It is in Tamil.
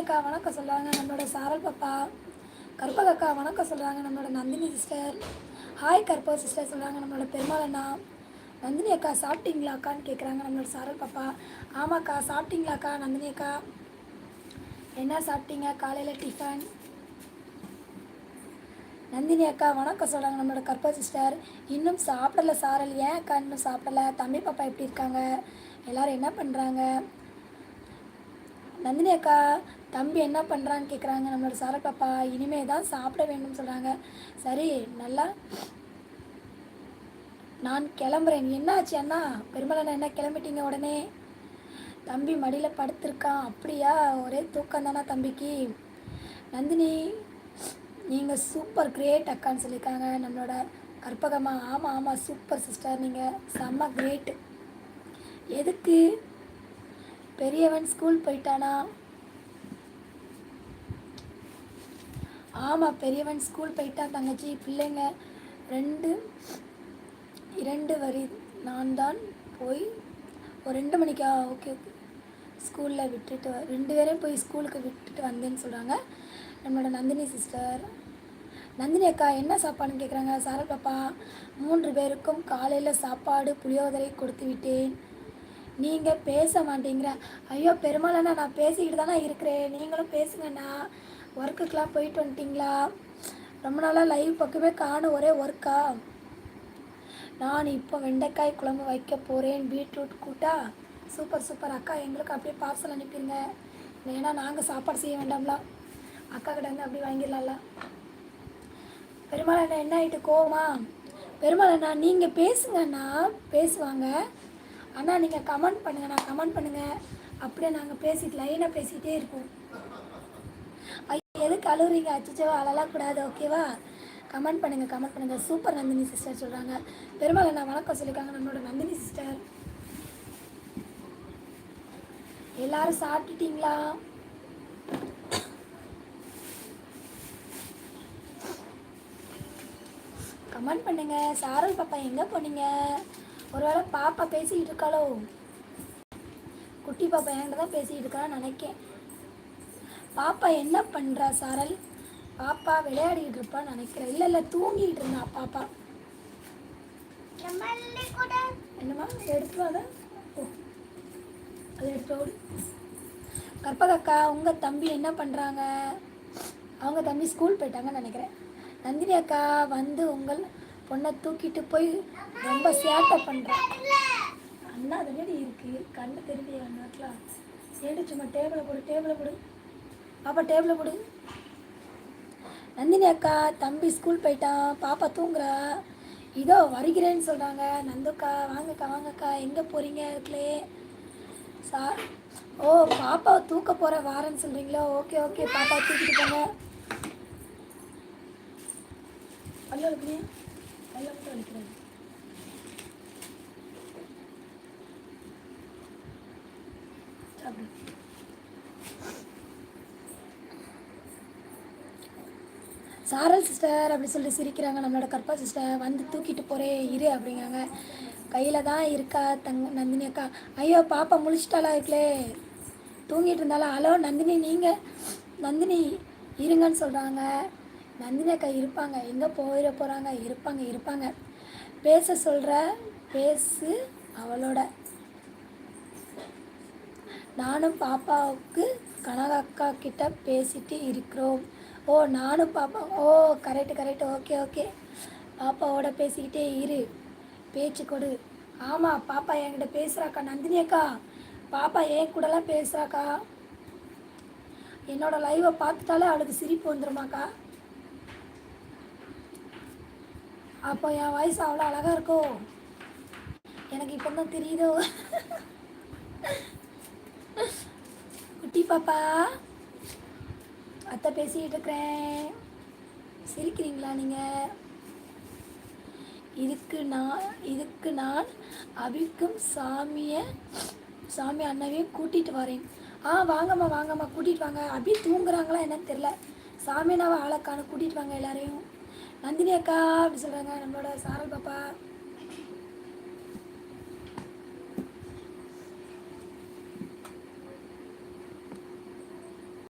அக்கா வணக்கம் சொல்கிறாங்க நம்மளோட சாரல் பாப்பா. கற்பக அக்கா வணக்கம் சொல்கிறாங்க நம்மளோட நந்தினி சிஸ்டர். ஹாய் கற்பக சிஸ்டர் சொல்கிறாங்க நம்மளோட பெருமாள் அண்ணா. நந்தினி அக்கா சாப்பிட்டீங்களா அக்கான்னு கேட்குறாங்க நம்மளோட சாரல் பாப்பா. ஆமாக்கா சாப்பிட்டீங்களாக்கா நந்தினி அக்கா? என்ன சாப்பிட்டீங்க காலையில் டிஃபன்? நந்தினி அக்கா வணக்கம் சொல்கிறாங்க நம்மளோட கற்பக சிஸ்டர். இன்னும் சாப்பிடல சாரல். ஏன் அக்கா இன்னும் சாப்பிடல? தம்பி பாப்பா எப்படி இருக்காங்க? எல்லோரும் என்ன பண்ணுறாங்க? நந்தினி அக்கா தம்பி என்ன பண்ணுறான்னு கேட்குறாங்க நம்மளோட சாரல் பாப்பா. இனிமே தான் சாப்பிட வேணும்னு சொல்கிறாங்க. சரி நல்லா நான் கிளம்புறேன். என்ன ஆச்சு அண்ணா? பெருமாள் என்ன கிளம்பிட்டீங்க உடனே? தம்பி மடியில் படுத்திருக்கான். அப்படியா? ஒரே தூக்கம் தானா தம்பிக்கு? நந்தினி நீங்கள் சூப்பர் கிரேட் அக்கான்னு சொல்லியிருக்காங்க நம்மளோட கற்பகம்மா. ஆமாம் ஆமாம் சூப்பர் சிஸ்டர், நீங்கள் செம்ம கிரேட்டு. எதுக்கு பெரியவன் ஸ்கூல் போயிட்டானா? ஆமாம் பெரியவன் ஸ்கூல் போயிட்டான் தங்கச்சி. பிள்ளைங்க இரண்டு வரி நான் தான் போய் ஒரு 2 மணிக்கா? ஓகே ஓகே ஸ்கூலில் விட்டுட்டு 2 பேரையும் போய் ஸ்கூலுக்கு விட்டுட்டு வந்தேன்னு சொல்கிறாங்க நம்மளோட நந்தினி சிஸ்டர். நந்தினி அக்கா என்ன சாப்பாடுன்னு கேட்குறாங்க சாரல் பாப்பா. 3 பேருக்கும் காலையில் சாப்பாடு புளியோதரை கொடுத்து விட்டேன். நீங்கள் பேச மாட்டேங்கிற. ஐயோ பெருமாளண்ணா நான் பேசிக்கிட்டு தானே இருக்கிறேன், நீங்களும் பேசுங்கண்ணா. ஒர்க்குக்கெலாம் போயிட்டு வந்துட்டிங்களா? ரொம்ப நாளாக லைவ் பக்கமே காணும், ஒரே ஒர்க்கா? நான் இப்போ வெண்டைக்காய் குழம்பு வைக்க போகிறேன். பீட்ரூட் கூட்டா? சூப்பர் சூப்பர் அக்கா, எங்களுக்கு அப்படியே பார்சல் அனுப்பிடுங்க. ஏன்னா நாங்கள் சாப்பாடு செய்ய வேண்டாம்ல, அக்கா கிட்ட வந்து அப்படி வாங்கிடலாம்ல. பெருமாள் அண்ணா என்ன ஆகிட்டு கோவமா? பெருமாள் அண்ணா நீங்கள் பேசுங்க அண்ணா, பேசுவாங்க அண்ணா. நீங்கள் கமெண்ட் பண்ணுங்கண்ணா, கமெண்ட் பண்ணுங்கள். அப்படியே நாங்கள் பேசிட்டு லைனாக பேசிகிட்டே இருப்போம். எதுக்கு அழுகுறீங்க? அச்சோ அழலாம் கூடாது ஓகேவா? கமெண்ட் பண்ணுங்கள் கமெண்ட் பண்ணுங்கள். சூப்பர் நந்தினி சிஸ்டர் சொல்கிறாங்க. பெருமாள் அண்ணா வணக்கம் சொல்லியிருக்காங்க நம்மளோட நந்தினி சிஸ்டர். எல்லாரும் சாப்பிட்டுட்டீங்களா? கமெண்ட் பண்ணுங்க. சாரல் பாப்பா எங்கே போனீங்க? ஒருவேளை பாப்பா பேசிக்கிட்டு இருக்காளோ? குட்டி பாப்பா என்கிட்ட தான் பேசிக்கிட்டு இருக்கான்னு நினைக்கேன். பாப்பா என்ன பண்ணுறா சாரல்? பாப்பா விளையாடிக்கிட்டு இருப்பான்னு நினைக்கிறேன். இல்லை இல்லை தூங்கிக்கிட்டு இருந்தா பாப்பா. என்னம்மா எடுத்து வாங்க. ஓ அது எடுத்து. கற்பகக்கா உங்கள் தம்பி என்ன பண்ணுறாங்க? அவங்க தம்பி ஸ்கூல் போயிட்டாங்கன்னு நினைக்கிறேன். நந்தினி அக்கா வந்து உங்கள் பொண்ணை தூக்கிட்டு போய் ரொம்ப சேட்டை பண்ணுறான். அண்ணா அது மாரி இருக்குது, கண்ணு தெரிஞ்சு அண்ணாக்கெலாம் ஏடு. சும்மா டேபிளை போடு, டேபிளை போடு பாப்பா, டேபிளை போடு. நந்தினி அக்கா தம்பி ஸ்கூல் போயிட்டான், பாப்பா தூங்குறா. இதோ வருகிறேன்னு சொல்கிறாங்க. நந்துக்கா வாங்கக்கா வாங்கக்கா. எங்கே போகிறீங்க இருக்குலே சார்? ஓ பாப்பாவை தூக்க போகிற வாரேன்னு சொல்கிறீங்களோ? ஓகே ஓகே பாப்பாவை தூக்கிட்டு போங்க. பல்ல வலிக்கிறீங்க? பல்ல மட்டும் வலிக்கிறேன். சாரல் சிஸ்டர் அப்படி சொல்லிட்டு சிரிக்கிறாங்க நம்மளோட கற்பா சிஸ்டர். வந்து தூக்கிட்டு போகிறேன் இரு அப்படிங்காங்க. கையில் தான் இருக்கா நந்தினி அக்கா. ஐயோ பாப்பா முழிச்சிட்டாலா இருக்குலே, தூங்கிட்டு இருந்தாலும். ஹலோ நந்தினி, நீங்கள் நந்தினி இருங்கன்னு சொல்கிறாங்க. நந்தினி அக்கா இருப்பாங்க, எங்கே போயிட போகிறாங்க? இருப்பாங்க இருப்பாங்க. பேச சொல்கிற பேசு அவளோட. நானும் பாப்பாவுக்கு கனகக்கா கிட்ட பேசிட்டு இருக்கிறோம். ஓ நானும் பாப்பா. ஓ கரெக்டு ஓகே ஓகே. பாப்பாவோட பேசிக்கிட்டே இரு, பேச்சு கொடு. ஆமாம் பாப்பா என்கிட்ட பேசுகிறாக்கா நந்தினி அக்கா. பாப்பா என் கூடலாம் பேசுகிறாக்கா. என்னோடய லைவை பார்த்துட்டாலே அவளுக்கு சிரிப்பு வந்துடுமாக்கா. அப்போ என் வாய்ஸ் அவ்வளோ அழகாக இருக்கோ? எனக்கு இப்போ தான் தெரியுதோ. குட்டி பாப்பா அத்தை பேசிக்கிட்டு இருக்கிறேன். சிரிக்கிறீங்களா நீங்கள்? இதுக்கு நான் அபிக்கும் சாமி அண்ணாவையும் கூட்டிகிட்டு வரேன். வாங்கம்மா வாங்கம்மா கூட்டிகிட்டு வாங்க. அபி தூங்குறாங்களா என்னன்னு தெரில. சாமி அண்ணாவை ஆளக்கான கூட்டிகிட்டு வாங்க எல்லாரையும். நந்தினி அக்கா அப்படி சொல்கிறாங்க நம்மளோட சாரல் பாப்பா.